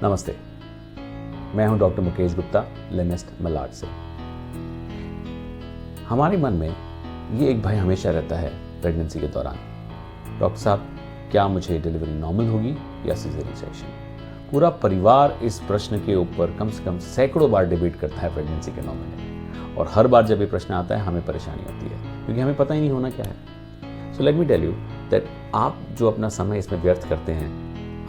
नमस्ते, मैं हूं डॉक्टर मुकेश गुप्ता, लेनेस्ट मलाड से। हमारे मन में ये एक भय हमेशा रहता है प्रेगनेंसी के दौरान, डॉक्टर साहब क्या मुझे डिलीवरी नॉर्मल होगी या सिजेरियन सेक्शन। पूरा परिवार इस प्रश्न के ऊपर कम से कम सैकड़ों बार डिबेट करता है प्रेगनेंसी के 9 महीने, और हर बार जब ये प्रश्न आता है हमें परेशानी होती है क्योंकि हमें पता ही नहीं होना क्या है। So let me tell you that आप जो अपना समय इसमें व्यर्थ करते हैं,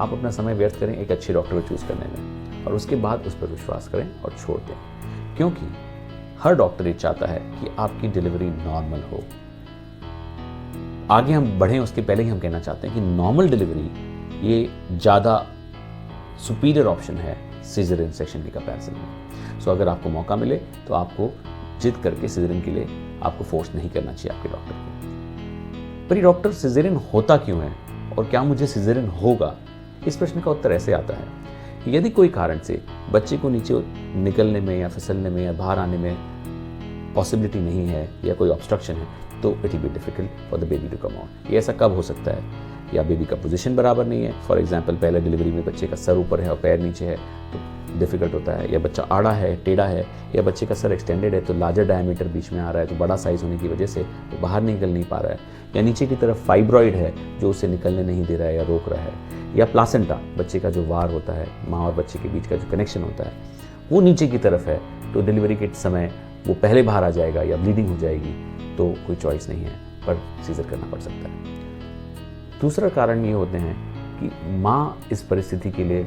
आप अपना समय व्यर्थ करें एक अच्छे डॉक्टर को चूज करने में, और उसके बाद उस पर विश्वास करें और छोड़ दें, क्योंकि हर डॉक्टर ये चाहता है कि आपकी डिलीवरी नॉर्मल हो। आगे हम बढ़ें उसके पहले ही हम कहना चाहते हैं कि नॉर्मल डिलीवरी ये ज़्यादा सुपीरियर ऑप्शन है सिजेरियन सेक्शन की कंपैरिजन में। सो अगर आपको मौका मिले तो आपको जिद करके सिजेरियन के लिए आपको फोर्स नहीं करना चाहिए आपके डॉक्टर को। पर ये डॉक्टर सिजेरियन होता क्यों है और क्या मुझे सिजेरियन होगा, इस प्रश्न का उत्तर ऐसे आता है कि यदि कोई कारण से बच्चे को नीचे निकलने में या फिसलने में या बाहर आने में पॉसिबिलिटी नहीं है या कोई ऑब्स्ट्रक्शन है, तो it will be difficult for the baby to come out. ये ऐसा कब हो सकता है? या बेबी का पोजीशन बराबर नहीं है, फॉर एग्जांपल पहले डिलीवरी में बच्चे का सर ऊपर है और पैर नीचे है तो डिफिकल्ट होता है, या बच्चा आड़ा है, टेढ़ा है, या बच्चे का सर एक्सटेंडेड है तो लार्जर डायमीटर बीच में आ रहा है, तो बड़ा साइज होने की वजह से वो बाहर निकल नहीं पा रहा है, या नीचे की तरफ फाइब्रॉइड है जो उसे निकलने नहीं दे रहा है या रोक रहा है, या प्लासेंटा बच्चे का जो वार होता है, माँ और बच्चे के बीच का जो कनेक्शन होता है वो नीचे की तरफ है, तो डिलीवरी के समय वो पहले बाहर आ जाएगा या ब्लीडिंग हो जाएगी, तो कोई चॉइस नहीं है पर सीजर करना पड़ सकता है। दूसरा कारण ये होते हैं कि माँ इस परिस्थिति के लिए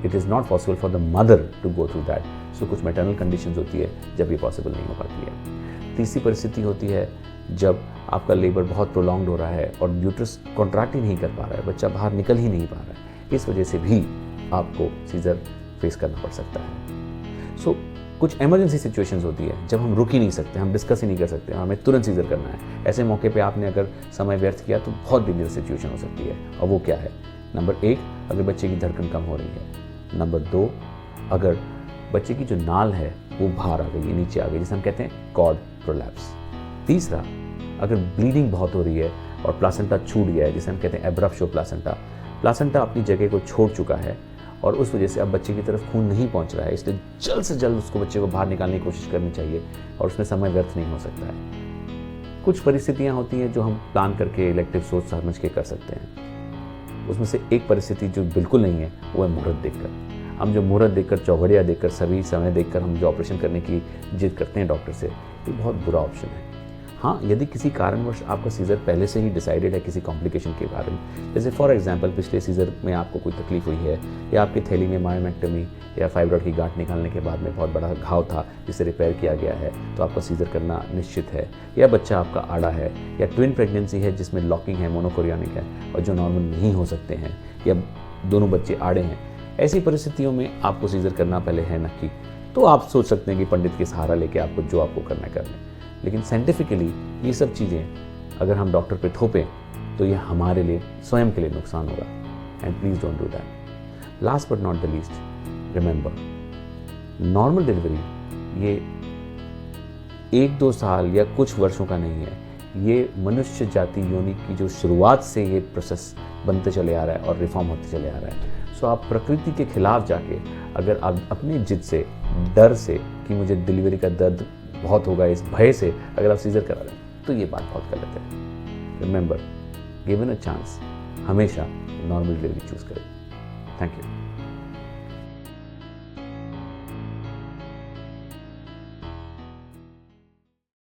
it is not possible for the mother to go through that, so कुछ मैटरनल कंडीशंस होती है जब ये पॉसिबल नहीं हो पाती है। तीसरी परिस्थिति होती है जब आपका लेबर बहुत प्रोलॉन्ग्ड हो रहा है और यूट्रस कॉन्ट्रैक्ट ही नहीं कर पा रहा है, बच्चा बाहर निकल ही नहीं पा रहा है, इस वजह से भी आपको सीजर फेस करना पड़ सकता है। सो कुछ इमरजेंसी सिचुएशंस होती है जब हम रुक ही नहीं सकते, हम डिस्कस ही नहीं कर सकते, हमें तुरंत सीजर करना है। ऐसे मौके पे आपने अगर समय व्यर्थ किया तो बहुत डेंजरस सिचुएशन हो सकती है, और वो क्या है? नंबर 1, अगर बच्चे की धड़कन कम हो रही है। नंबर 2, अगर बच्चे की जो नाल है वो बाहर आ गई है, नीचे आ गई, जिसे हम कहते हैं कॉर्ड प्रोलैप्स। तीसरा, अगर ब्लीडिंग बहुत हो रही है और प्लासेंटा छूट गया है, जिसे हम कहते हैं एब्रप्शो प्लासेंटा, प्लासेंटा अपनी जगह को छोड़ चुका है और उस वजह से अब बच्चे की तरफ खून नहीं पहुंच रहा है, इसलिए जल्द से जल्द उसको बच्चे को बाहर निकालने की कोशिश करनी चाहिए और उसमें समय व्यर्थ नहीं हो सकता है। कुछ परिस्थितियां होती हैं जो हम प्लान करके इलेक्टिव सोच समझ के कर सकते हैं। उसमें से एक परिस्थिति जो बिल्कुल नहीं है वो है मुहूर्त देखकर। हम जो मुहूर्त देखकर, चौघड़िया देखकर, सभी समय देखकर हम जो ऑपरेशन करने की जिद करते हैं डॉक्टर से, ये बहुत बुरा ऑप्शन है। हाँ, यदि किसी कारणवश आपका सीज़र पहले से ही डिसाइडेड है किसी कॉम्प्लिकेशन के बारे में, जैसे फॉर एग्जांपल पिछले सीज़र में आपको कोई तकलीफ हुई है, या आपकी थैली में मायोमेक्टमी या फाइब्रॉइड की गांठ निकालने के बाद में बहुत बड़ा घाव था जिसे रिपेयर किया गया है, तो आपका सीज़र करना निश्चित है, या बच्चा आपका आड़ा है, या ट्विन प्रेगनेंसी है जिसमें लॉकिंग है, मोनोकोरियोनिक है और जो नॉर्मल नहीं हो सकते हैं, या दोनों बच्चे आड़े हैं, ऐसी परिस्थितियों में आपको सीज़र करना पहले है नक्की, तो आप सोच सकते हैं कि पंडित के सहारा लेके आपको जो आपको करना है कर लें। लेकिन साइंटिफिकली ये सब चीज़ें अगर हम डॉक्टर पे थोपें तो ये हमारे लिए, स्वयं के लिए नुकसान होगा, and please don't do that. Last but not the least, remember, normal delivery ये 1-2 साल या कुछ वर्षों का नहीं है, ये मनुष्य जाति योनि की जो शुरुआत से ये प्रोसेस बनते चले आ रहा है और रिफॉर्म होते चले आ रहा है। सो आप प्रकृति के खिलाफ जाके अगर आप अपनी जिद से, डर से कि मुझे डिलीवरी का दर्द बहुत होगा, इस भय से अगर आप सीजर करा रहे हैं तो ये बात बहुत गलत है। रिमेंबर, गिवन अ चांस, हमेशा नॉर्मल डिलीवरी चूज करें। Thank you.